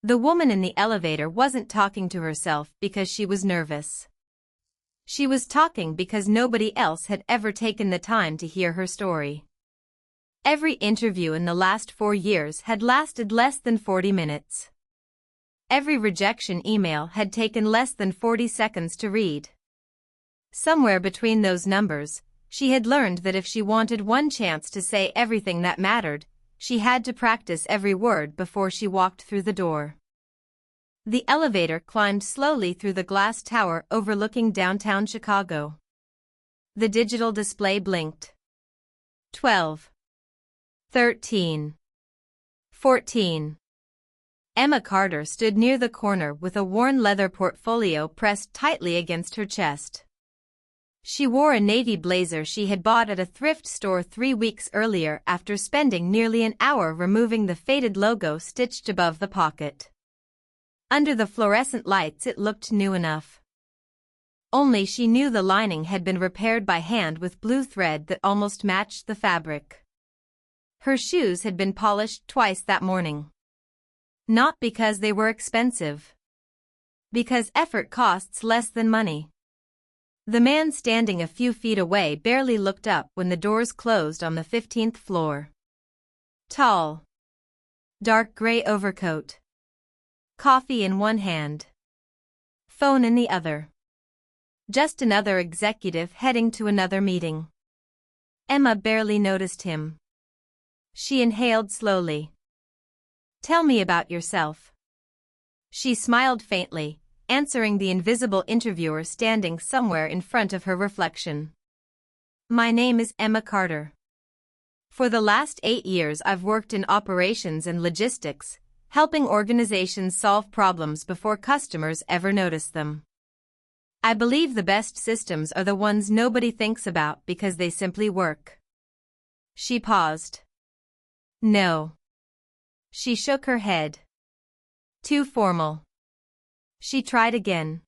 The woman in the elevator wasn't talking to herself because she was nervous. She was talking because nobody else had ever taken the time to hear her story. Every interview in the last 4 years had lasted less than 40 minutes. Every rejection email had taken less than 40 seconds to read. Somewhere between those numbers, she had learned that if she wanted one chance to say everything that mattered, she had to practice every word before she walked through the door. The elevator climbed slowly through the glass tower overlooking downtown Chicago. The digital display blinked. 12. 13. 14. Emma Carter stood near the corner with a worn leather portfolio pressed tightly against her chest. She wore a navy blazer she had bought at a thrift store 3 weeks earlier after spending nearly an hour removing the faded logo stitched above the pocket. Under the fluorescent lights it looked new enough. Only she knew the lining had been repaired by hand with blue thread that almost matched the fabric. Her shoes had been polished twice that morning. Not because they were expensive. Because effort costs less than money. The man standing a few feet away barely looked up when the doors closed on the 15th floor. Tall. Dark gray overcoat. Coffee in one hand. Phone in the other. Just another executive heading to another meeting. Emma barely noticed him. She inhaled slowly. Tell me about yourself. She smiled faintly, answering the invisible interviewer standing somewhere in front of her reflection. My name is Emma Carter. For the last 8 years I've worked in operations and logistics, helping organizations solve problems before customers ever notice them. I believe the best systems are the ones nobody thinks about because they simply work. She paused. No. She shook her head. Too formal. She tried again.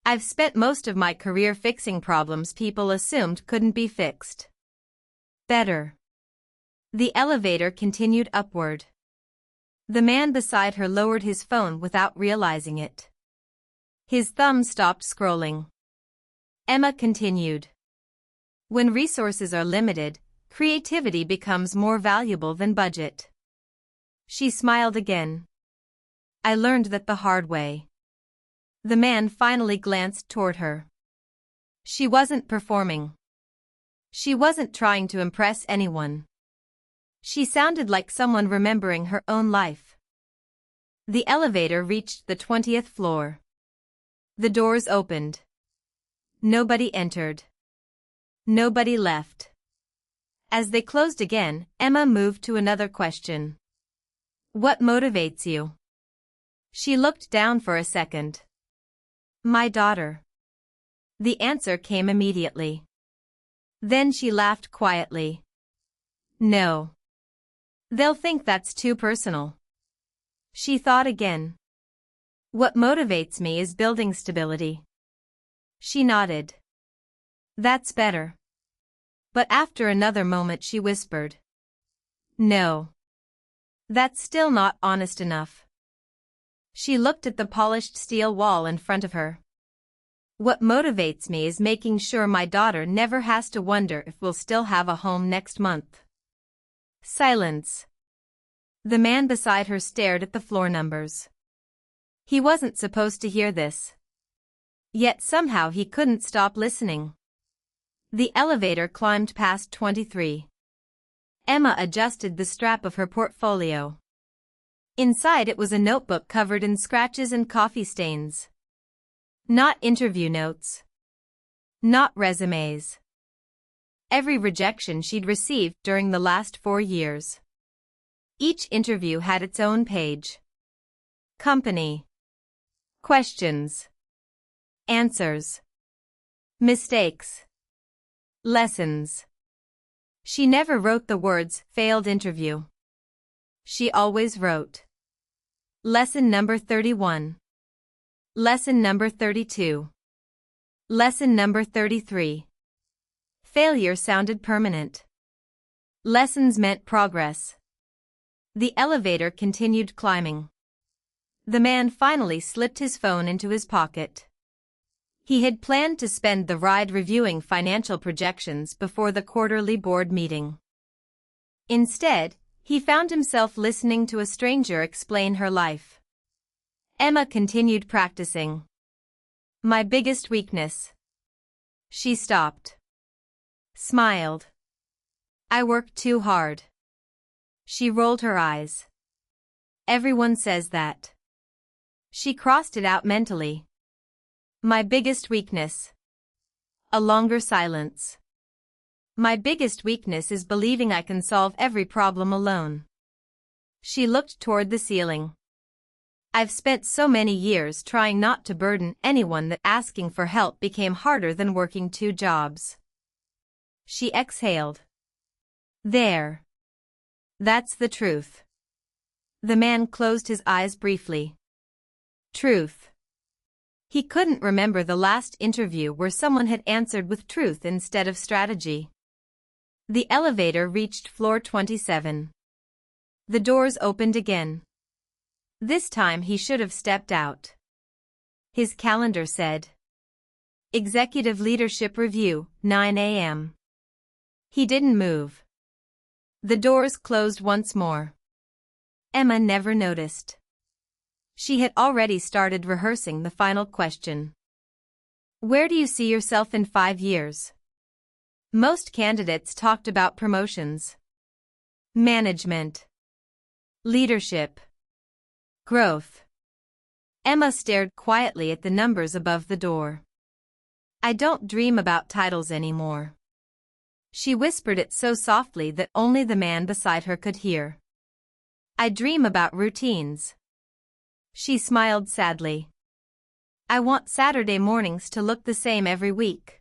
I've spent most of my career fixing problems people assumed couldn't be fixed. Better. The elevator continued upward. The man beside her lowered his phone without realizing it. His thumb stopped scrolling. Emma continued. When resources are limited, creativity becomes more valuable than budget. She smiled again. I learned that the hard way. The man finally glanced toward her. She wasn't performing. She wasn't trying to impress anyone. She sounded like someone remembering her own life. The elevator reached the 20th floor. The doors opened. Nobody entered. Nobody left. As they closed again, Emma moved to another question. What motivates you? She looked down for a second. My daughter. The answer came immediately. Then she laughed quietly. No. They'll think that's too personal. She thought again. What motivates me is building stability. She nodded. That's better. But after another moment she whispered. No. That's still not honest enough. She looked at the polished steel wall in front of her. What motivates me is making sure my daughter never has to wonder if we'll still have a home next month. Silence. The man beside her stared at the floor numbers. He wasn't supposed to hear this. Yet somehow he couldn't stop listening. The elevator climbed past 23. Emma adjusted the strap of her portfolio. Inside it was a notebook covered in scratches and coffee stains. Not interview notes. Not résumés. Every rejection she'd received during the last 4 years. Each interview had its own page. Company. Questions. Answers. Mistakes. Lessons. She never wrote the words failed interview. She always wrote. Lesson number 31. Lesson number 32. Lesson number 33. Failure sounded permanent. Lessons meant progress. The elevator continued climbing. The man finally slipped his phone into his pocket. He had planned to spend the ride reviewing financial projections before the quarterly board meeting. Instead, he found himself listening to a stranger explain her life. Emma continued practicing. My biggest weakness. She stopped. Smiled. I work too hard. She rolled her eyes. Everyone says that. She crossed it out mentally. My biggest weakness. A longer silence. My biggest weakness is believing I can solve every problem alone. She looked toward the ceiling. I've spent so many years trying not to burden anyone that asking for help became harder than working 2 jobs. She exhaled. There. That's the truth. The man closed his eyes briefly. Truth. He couldn't remember the last interview where someone had answered with truth instead of strategy. The elevator reached floor 27. The doors opened again. This time he should have stepped out. His calendar said, Executive Leadership Review, 9 a.m. He didn't move. The doors closed once more. Emma never noticed. She had already started rehearsing the final question. Where do you see yourself in 5 years? Most candidates talked about promotions, management, leadership, growth. Emma stared quietly at the numbers above the door. I don't dream about titles anymore. She whispered it so softly that only the man beside her could hear. I dream about routines. She smiled sadly. I want Saturday mornings to look the same every week.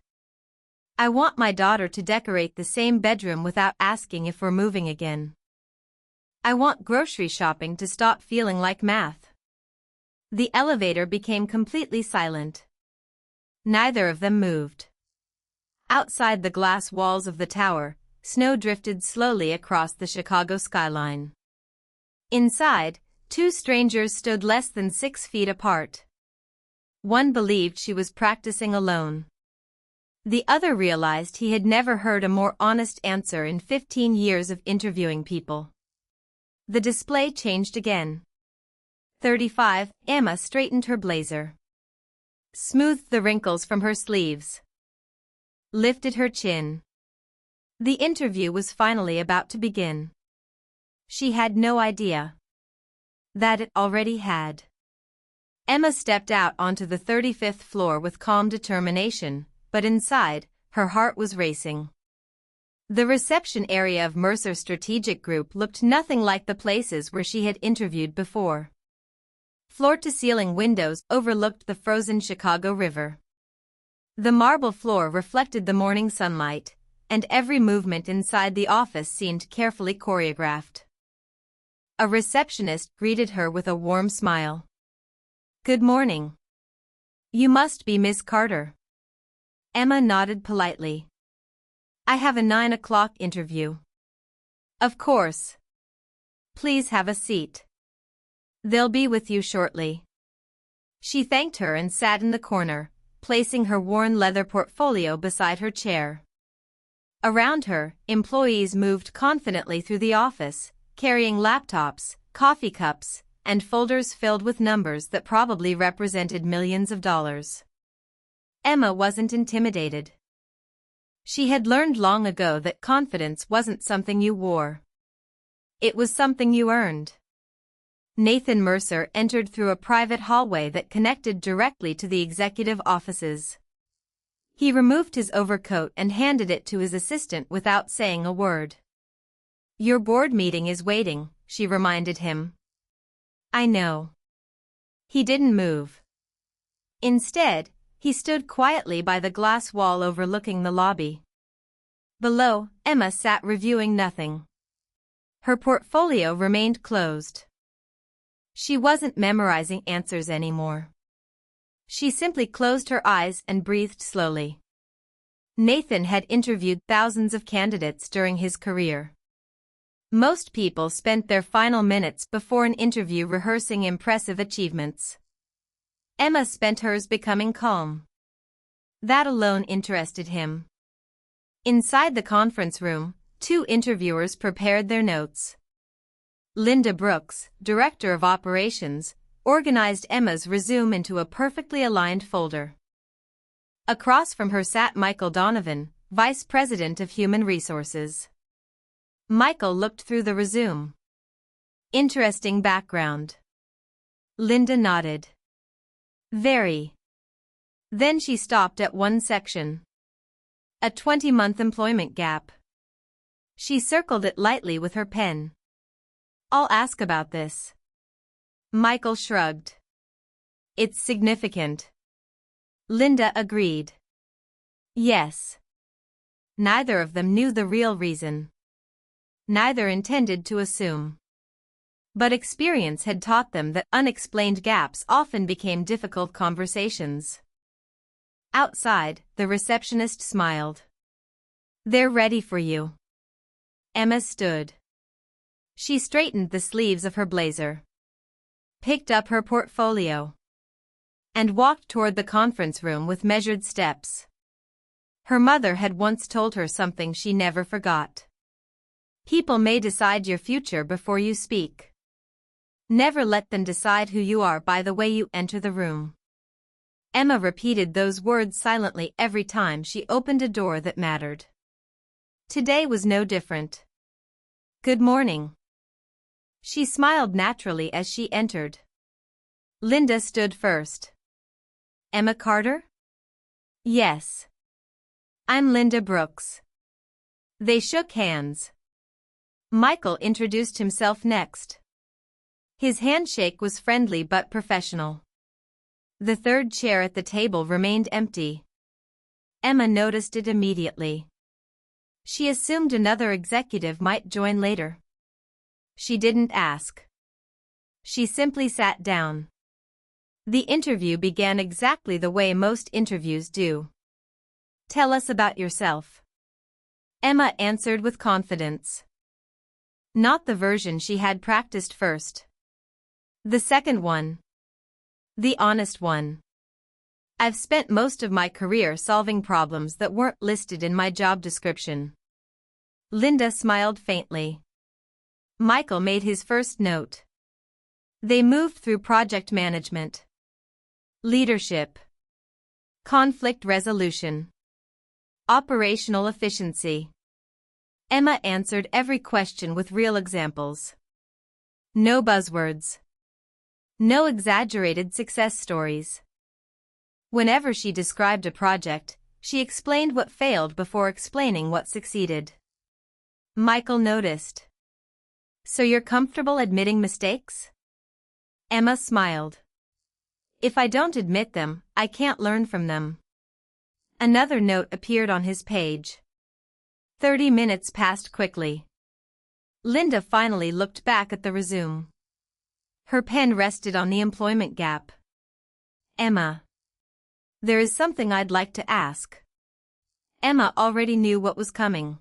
I want my daughter to decorate the same bedroom without asking if we're moving again. I want grocery shopping to stop feeling like math. The elevator became completely silent. Neither of them moved. Outside the glass walls of the tower, snow drifted slowly across the Chicago skyline. Inside, 2 strangers stood less than 6 feet apart. One believed she was practicing alone. The other realized he had never heard a more honest answer in 15 years of interviewing people. The display changed again. 35, Emma straightened her blazer. Smoothed the wrinkles from her sleeves. Lifted her chin. The interview was finally about to begin. She had no idea that it already had. Emma stepped out onto the 35th floor with calm determination, but inside, her heart was racing. The reception area of Mercer Strategic Group looked nothing like the places where she had interviewed before. Floor-to-ceiling windows overlooked the frozen Chicago River. The marble floor reflected the morning sunlight, and every movement inside the office seemed carefully choreographed. A receptionist greeted her with a warm smile. Good morning. You must be Miss Carter. Emma nodded politely. I have a 9 o'clock interview. Of course. Please have a seat. They'll be with you shortly. She thanked her and sat in the corner, placing her worn leather portfolio beside her chair. Around her, employees moved confidently through the office, carrying laptops, coffee cups, and folders filled with numbers that probably represented millions of dollars. Emma wasn't intimidated. She had learned long ago that confidence wasn't something you wore. It was something you earned. Nathan Mercer entered through a private hallway that connected directly to the executive offices. He removed his overcoat and handed it to his assistant without saying a word. Your board meeting is waiting, she reminded him. I know. He didn't move. Instead, he stood quietly by the glass wall overlooking the lobby. Below, Emma sat reviewing nothing. Her portfolio remained closed. She wasn't memorizing answers anymore. She simply closed her eyes and breathed slowly. Nathan had interviewed thousands of candidates during his career. Most people spent their final minutes before an interview rehearsing impressive achievements. Emma spent hers becoming calm. That alone interested him. Inside the conference room, two interviewers prepared their notes. Linda Brooks, Director of Operations, organized Emma's resume into a perfectly aligned folder. Across from her sat Michael Donovan, Vice President of Human Resources. Michael looked through the resume. Interesting background. Linda nodded. Very. Then she stopped at one section. A 20-month employment gap. She circled it lightly with her pen. I'll ask about this. Michael shrugged. It's significant. Linda agreed. Yes. Neither of them knew the real reason. Neither intended to assume. But experience had taught them that unexplained gaps often became difficult conversations. Outside, the receptionist smiled. They're ready for you. Emma stood. She straightened the sleeves of her blazer, picked up her portfolio, and walked toward the conference room with measured steps. Her mother had once told her something she never forgot. People may decide your future before you speak. Never let them decide who you are by the way you enter the room. Emma repeated those words silently every time she opened a door that mattered. Today was no different. Good morning. She smiled naturally as she entered. Linda stood first. Emma Carter? Yes. I'm Linda Brooks. They shook hands. Michael introduced himself next. His handshake was friendly but professional. The third chair at the table remained empty. Emma noticed it immediately. She assumed another executive might join later. She didn't ask. She simply sat down. The interview began exactly the way most interviews do. Tell us about yourself. Emma answered with confidence. Not the version she had practiced first. The second one. The honest one. I've spent most of my career solving problems that weren't listed in my job description. Linda smiled faintly. Michael made his first note. They moved through project management, leadership, conflict resolution, operational efficiency. Emma answered every question with real examples. No buzzwords. No exaggerated success stories. Whenever she described a project, she explained what failed before explaining what succeeded. Michael noticed. So you're comfortable admitting mistakes? Emma smiled. If I don't admit them, I can't learn from them. Another note appeared on his page. 30 minutes passed quickly. Linda finally looked back at the resume. Her pen rested on the employment gap. Emma. There is something I'd like to ask. Emma already knew what was coming.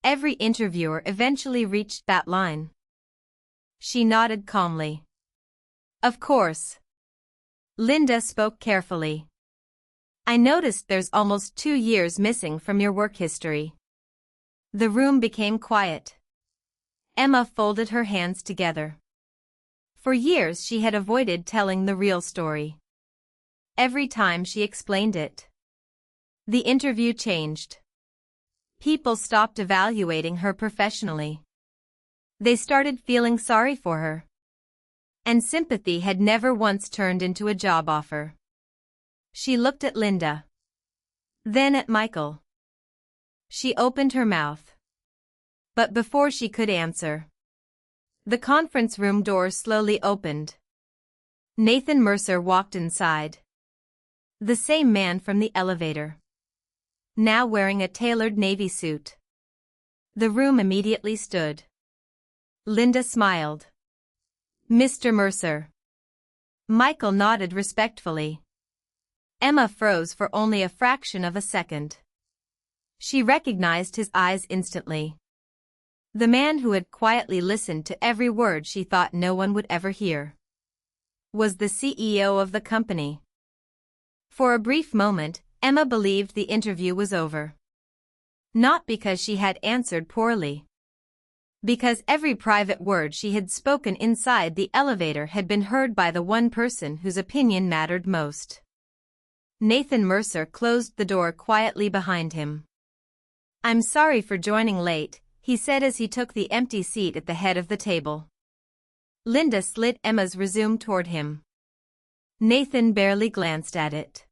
Every interviewer eventually reached that line. She nodded calmly. Of course. Linda spoke carefully. I noticed there's almost 2 years missing from your work history. The room became quiet. Emma folded her hands together. For years she had avoided telling the real story. Every time she explained it, the interview changed. People stopped evaluating her professionally. They started feeling sorry for her. And sympathy had never once turned into a job offer. She looked at Linda. Then at Michael. She opened her mouth. But before she could answer, the conference room door slowly opened. Nathan Mercer walked inside. The same man from the elevator. Now wearing a tailored navy suit. The room immediately stood. Linda smiled. Mr. Mercer. Michael nodded respectfully. Emma froze for only a fraction of a second. She recognized his eyes instantly. The man who had quietly listened to every word she thought no one would ever hear was the CEO of the company. For a brief moment, Emma believed the interview was over. Not because she had answered poorly. Because every private word she had spoken inside the elevator had been heard by the one person whose opinion mattered most. Nathan Mercer closed the door quietly behind him. "I'm sorry for joining late," he said as he took the empty seat at the head of the table. Linda slid Emma's resume toward him. Nathan barely glanced at it.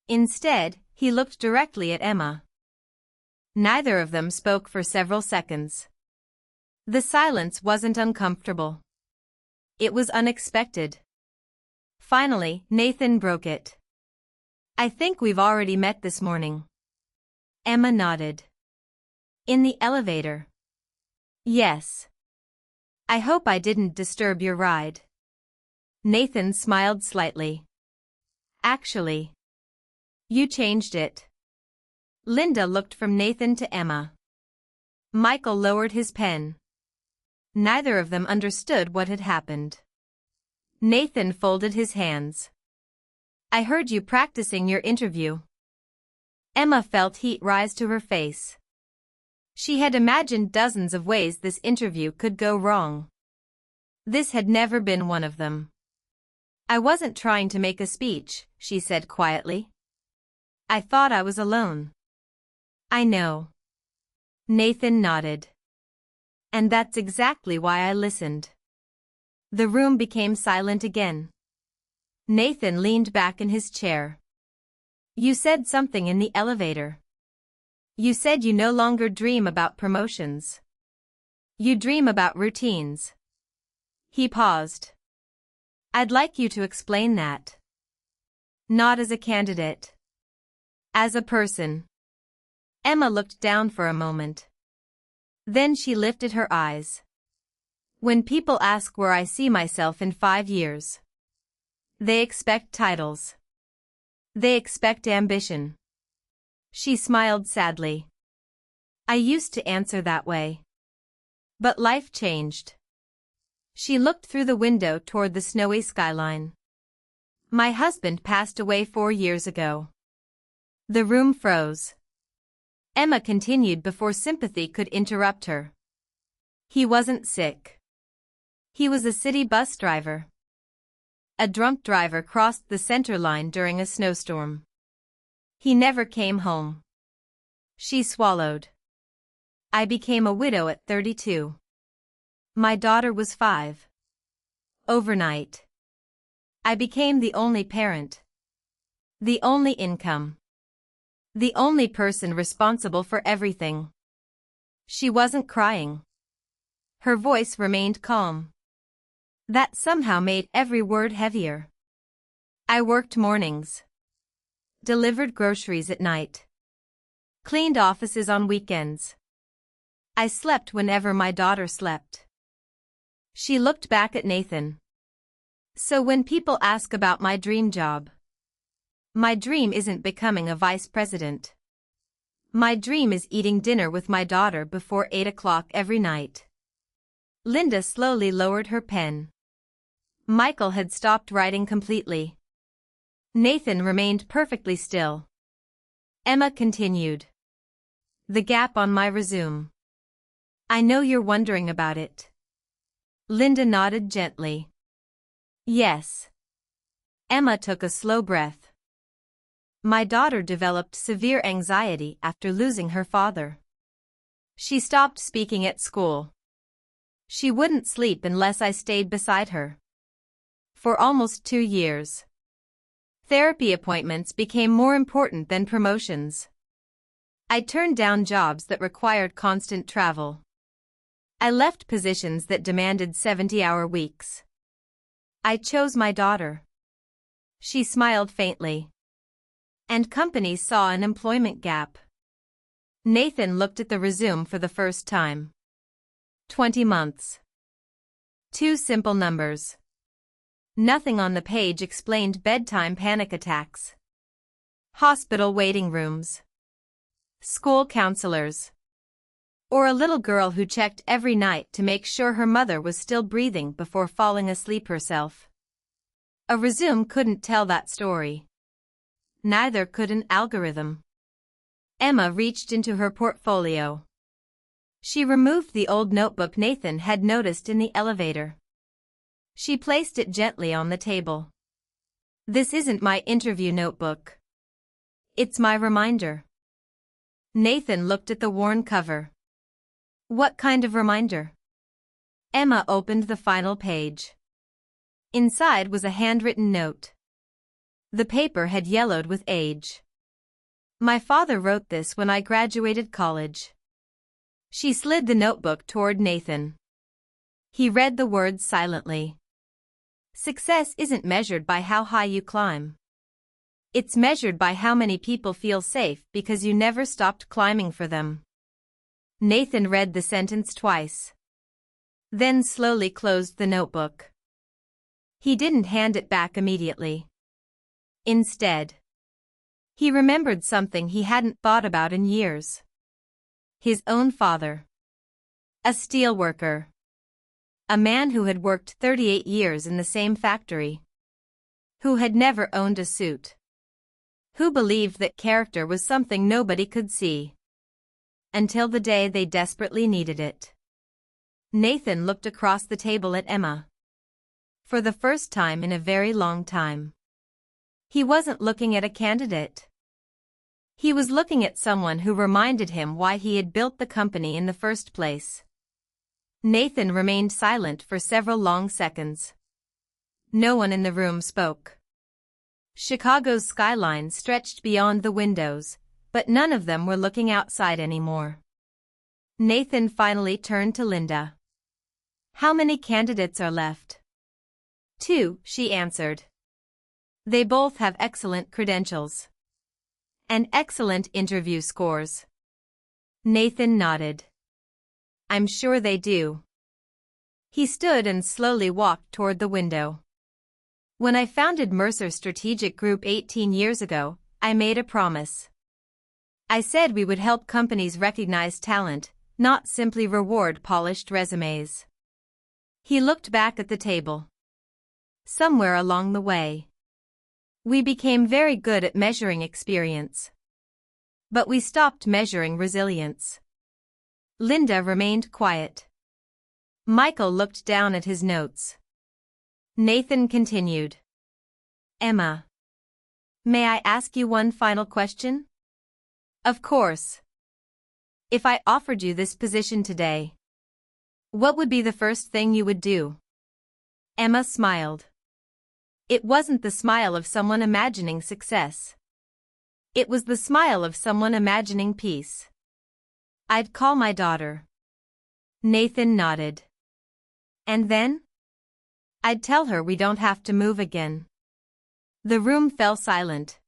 Instead, he looked directly at Emma. Neither of them spoke for several seconds. The silence wasn't uncomfortable. It was unexpected. Finally, Nathan broke it. "I think we've already met this morning." Emma nodded. "In the elevator?" "Yes. I hope I didn't disturb your ride." Nathan smiled slightly. "Actually, you changed it." Linda looked from Nathan to Emma. Michael lowered his pen. Neither of them understood what had happened. Nathan folded his hands. "I heard you practicing your interview." Emma felt heat rise to her face. She had imagined dozens of ways this interview could go wrong. This had never been one of them. "I wasn't trying to make a speech," she said quietly. "I thought I was alone." "I know." Nathan nodded. "And that's exactly why I listened." The room became silent again. Nathan leaned back in his chair. "You said something in the elevator. You said you no longer dream about promotions. You dream about routines." He paused. "I'd like you to explain that." "Not as a candidate. As a person." Emma looked down for a moment. Then she lifted her eyes. "When people ask where I see myself in 5 years, they expect titles. They expect ambition." She smiled sadly. "I used to answer that way. But life changed." She looked through the window toward the snowy skyline. "My husband passed away 4 years ago." The room froze. Emma continued before sympathy could interrupt her. "He wasn't sick. He was a city bus driver. A drunk driver crossed the center line during a snowstorm. He never came home." She swallowed. "I became a widow at 32. My daughter was 5. Overnight. I became the only parent. The only income. The only person responsible for everything." She wasn't crying. Her voice remained calm. That somehow made every word heavier. "I worked mornings. Delivered groceries at night. Cleaned offices on weekends. I slept whenever my daughter slept." She looked back at Nathan. "So when people ask about my dream job, my dream isn't becoming a vice president. My dream is eating dinner with my daughter before 8 o'clock every night." Linda slowly lowered her pen. Michael had stopped writing completely. Nathan remained perfectly still. Emma continued. "The gap on my resume. I know you're wondering about it." Linda nodded gently. "Yes." Emma took a slow breath. "My daughter developed severe anxiety after losing her father. She stopped speaking at school. She wouldn't sleep unless I stayed beside her. For almost 2 years. Therapy appointments became more important than promotions. I turned down jobs that required constant travel. I left positions that demanded 70-hour weeks. I chose my daughter." She smiled faintly. "And companies saw an employment gap." Nathan looked at the resume for the first time. 20 months. 2 simple numbers. Nothing on the page explained bedtime panic attacks. Hospital waiting rooms. School counselors. Or a little girl who checked every night to make sure her mother was still breathing before falling asleep herself. A resume couldn't tell that story. Neither could an algorithm. Emma reached into her portfolio. She removed the old notebook Nathan had noticed in the elevator. She placed it gently on the table. This isn't my interview notebook. It's my reminder. Nathan looked at the worn cover. What kind of reminder? Emma opened the final page. Inside was a handwritten note. The paper had yellowed with age. My father wrote this when I graduated college. She slid the notebook toward Nathan. He read the words silently. Success isn't measured by how high you climb. It's measured by how many people feel safe because you never stopped climbing for them. Nathan read the sentence twice. Then slowly closed the notebook. He didn't hand it back immediately. Instead, he remembered something he hadn't thought about in years. His own father. A steelworker. A man who had worked 38 years in the same factory. Who had never owned a suit. Who believed that character was something nobody could see. Until the day they desperately needed it. Nathan looked across the table at Emma. For the first time in a very long time. He wasn't looking at a candidate. He was looking at someone who reminded him why he had built the company in the first place. Nathan remained silent for several long seconds. No one in the room spoke. Chicago's skyline stretched beyond the windows, but none of them were looking outside anymore. Nathan finally turned to Linda. How many candidates are left? 2, she answered. They both have excellent credentials. And excellent interview scores. Nathan nodded. I'm sure they do. He stood and slowly walked toward the window. When I founded Mercer Strategic Group 18 years ago, I made a promise. I said we would help companies recognize talent, not simply reward polished resumes. He looked back at the table. Somewhere along the way, we became very good at measuring experience. But we stopped measuring resilience. Linda remained quiet. Michael looked down at his notes. Nathan continued. Emma. May I ask you one final question? Of course. If I offered you this position today, what would be the first thing you would do? Emma smiled. It wasn't the smile of someone imagining success. It was the smile of someone imagining peace. I'd call my daughter. Nathan nodded. And then? I'd tell her we don't have to move again. The room fell silent.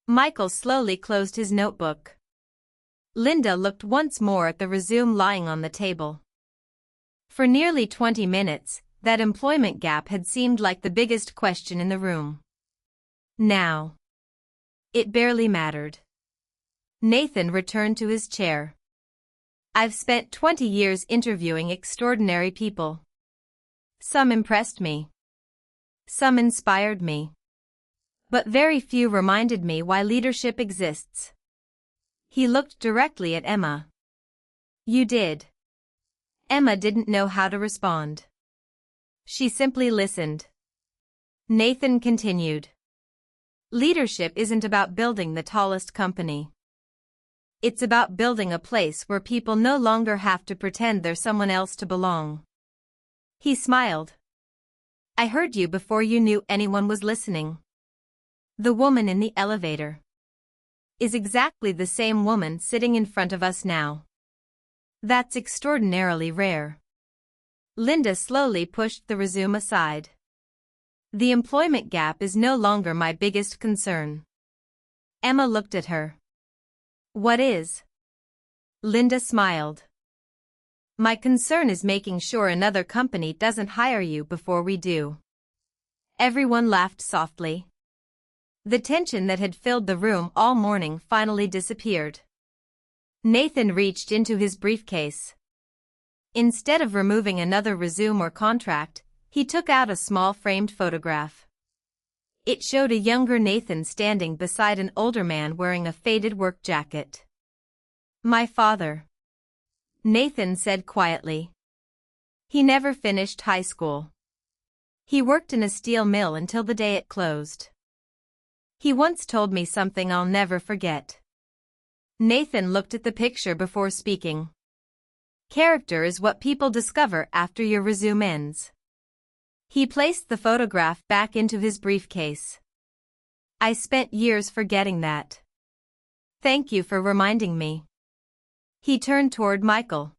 Michael slowly closed his notebook. Linda looked once more at the resume lying on the table. For nearly 20 minutes, that employment gap had seemed like the biggest question in the room. Now, it barely mattered. Nathan returned to his chair. I've spent 20 years interviewing extraordinary people. Some impressed me. Some inspired me. But very few reminded me why leadership exists. He looked directly at Emma. You did. Emma didn't know how to respond. She simply listened. Nathan continued. Leadership isn't about building the tallest company. It's about building a place where people no longer have to pretend they're someone else to belong. He smiled. I heard you before you knew anyone was listening. The woman in the elevator is exactly the same woman sitting in front of us now. That's extraordinarily rare. Linda slowly pushed the resume aside. The employment gap is no longer my biggest concern. Emma looked at her. What is? Linda smiled. My concern is making sure another company doesn't hire you before we do. Everyone laughed softly. The tension that had filled the room all morning finally disappeared. Nathan reached into his briefcase. Instead of removing another resume or contract, he took out a small framed photograph. It showed a younger Nathan standing beside an older man wearing a faded work jacket. "My father," Nathan said quietly. "He never finished high school. He worked in a steel mill until the day it closed. He once told me something I'll never forget." Nathan looked at the picture before speaking. "Character is what people discover after your resume ends." He placed the photograph back into his briefcase. "I spent years forgetting that. Thank you for reminding me." He turned toward Michael.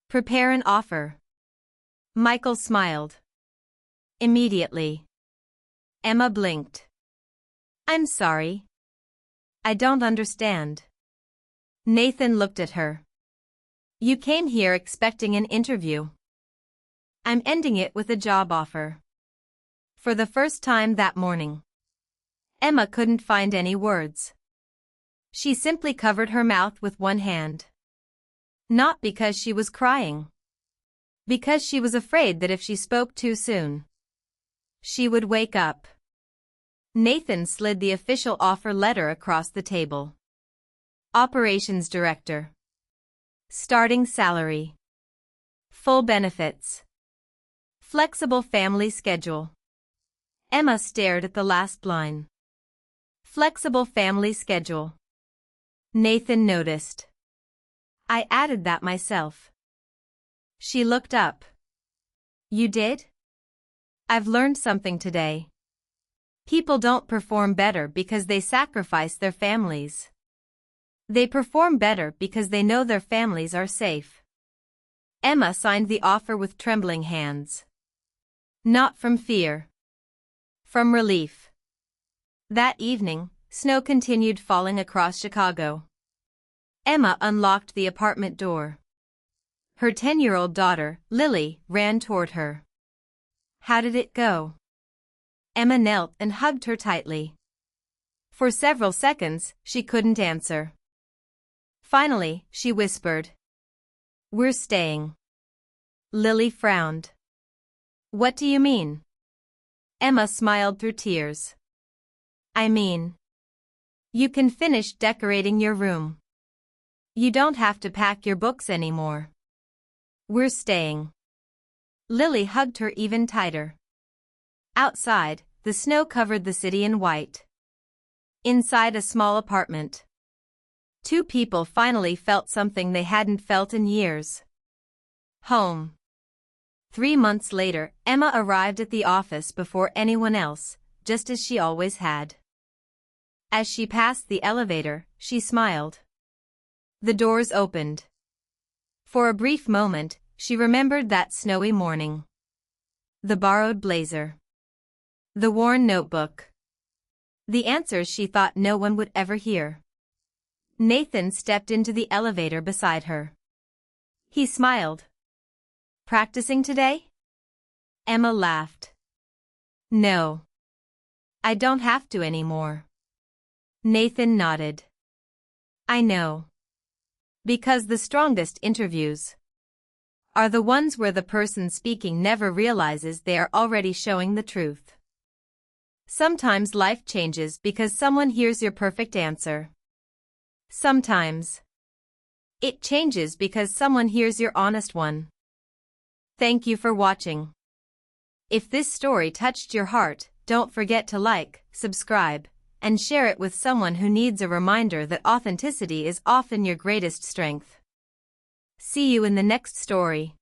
"Prepare an offer." Michael smiled. Immediately. Emma blinked. "I'm sorry. I don't understand." Nathan looked at her. "You came here expecting an interview. I'm ending it with a job offer." For the first time that morning, Emma couldn't find any words. She simply covered her mouth with one hand. Not because she was crying. Because she was afraid that if she spoke too soon, she would wake up. Nathan slid the official offer letter across the table. Operations Director. Starting salary. Full benefits. Flexible family schedule. Emma stared at the last line. Flexible family schedule. Nathan noticed. "I added that myself." She looked up. "You did? I've learned something today. People don't perform better because they sacrifice their families. They perform better because they know their families are safe." Emma signed the offer with trembling hands. Not from fear. From relief. That evening, snow continued falling across Chicago. Emma unlocked the apartment door. Her 10-year-old daughter, Lily, ran toward her. "How did it go?" Emma knelt and hugged her tightly. For several seconds, she couldn't answer. Finally, she whispered, "We're staying." Lily frowned. "What do you mean?" Emma smiled through tears. "I mean, you can finish decorating your room. You don't have to pack your books anymore. We're staying." Lily hugged her even tighter. Outside, the snow covered the city in white. Inside a small apartment, two people finally felt something they hadn't felt in years. Home. 3 months later, Emma arrived at the office before anyone else, just as she always had. As she passed the elevator, she smiled. The doors opened. For a brief moment, she remembered that snowy morning. The borrowed blazer. The worn notebook. The answers she thought no one would ever hear. Nathan stepped into the elevator beside her. He smiled. "Practicing today?" Emma laughed. "No. I don't have to anymore." Nathan nodded. "I know. Because the strongest interviews are the ones where the person speaking never realizes they are already showing the truth." Sometimes life changes because someone hears your perfect answer. Sometimes it changes because someone hears your honest one. Thank you for watching. If this story touched your heart, don't forget to like, subscribe, and share it with someone who needs a reminder that authenticity is often your greatest strength. See you in the next story.